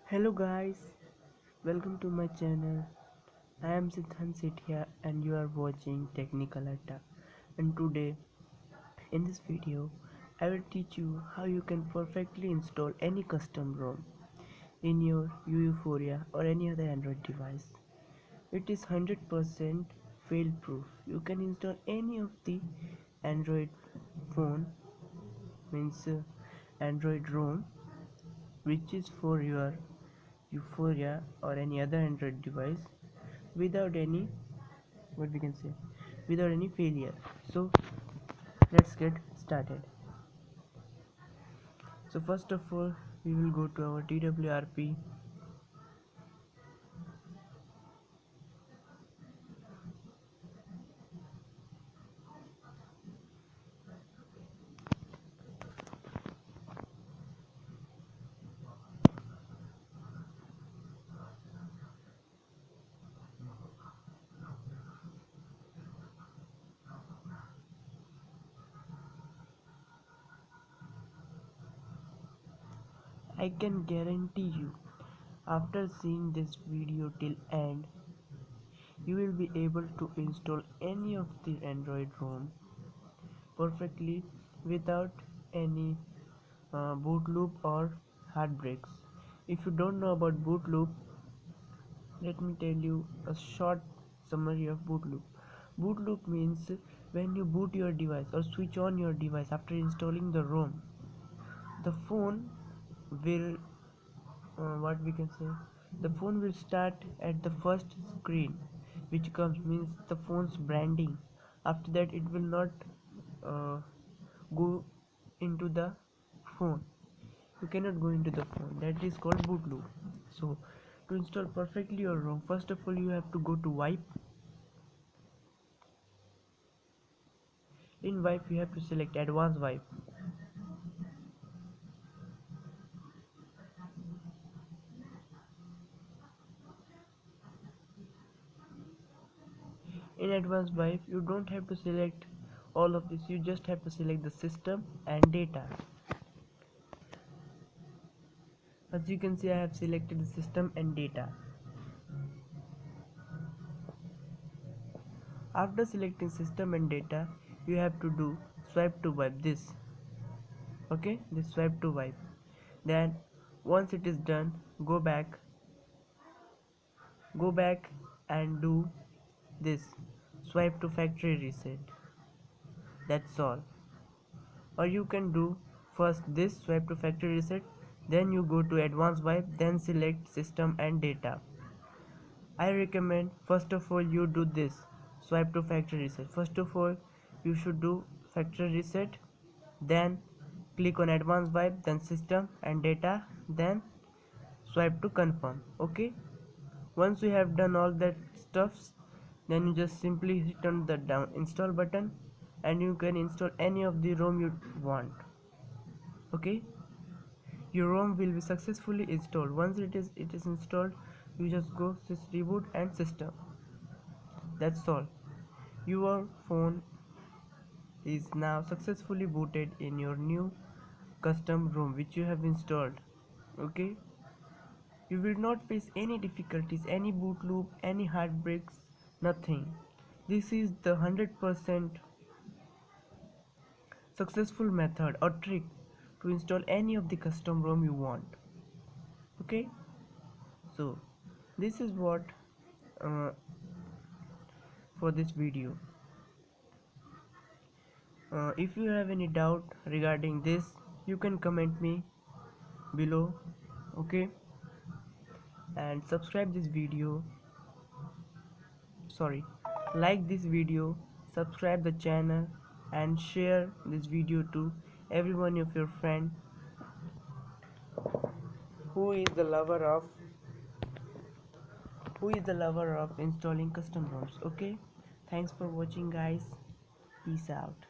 Hello guys, welcome to my channel. I am Sethiya and you are watching Technical Atta. And today in this video I will teach you how you can perfectly install any custom ROM in your yuphoria or any other Android device. It is 100% fail proof. You can install any of the Android phone means Android ROM which is for your yuphoria or any other Android device without any what we can say without any failure. So let's get started. So first of all we will go to our twrp. I can guarantee you, after seeing this video till end, you will be able to install any of the Android ROM perfectly without any boot loop or hard breaks. If you don't know about boot loop, let me tell you a short summary of boot loop. Boot loop means when you boot your device or switch on your device after installing the ROM, the phone will what we can say the phone will start at the first screen which comes means the phone's branding. After that it will not uh, go into the phone. You cannot go into the phone. That is called boot loop. So to install perfectly your ROM, first of all you have to go to wipe. In wipe you have to select advanced wipe. In advanced wipe you don't have to select all of this, you just have to select the system and data. As you can see I have selected the system and data. After selecting system and data you have to do swipe to wipe this. Okay, this swipe to wipe. Then once it is done, go back and do this swipe to factory reset. That's all. Or you can do first this swipe to factory reset, then you go to advanced wipe, then select system and data. I recommend first of all you do this swipe to factory reset. First of all you should do factory reset, then click on advanced wipe, then system and data, then swipe to confirm. Okay, once you have done all that stuffs, then you just simply hit on the down install button and you can install any of the ROM you want. Okay, your ROM will be successfully installed. Once it is installed, you just go reboot and system. That's all. Your phone is now successfully booted in your new custom ROM which you have installed. Okay, you will not face any difficulties, any boot loop, any hard breaks, nothing. This is the 100% successful method or trick to install any of the custom ROM you want. Okay, so this is what uh, for this video. If you have any doubt regarding this, you can comment me below. Okay, and subscribe this video, sorry, like this video, subscribe the channel and share this video to every one of your friend who is the lover of installing custom ROMs. Okay, thanks for watching guys, peace out.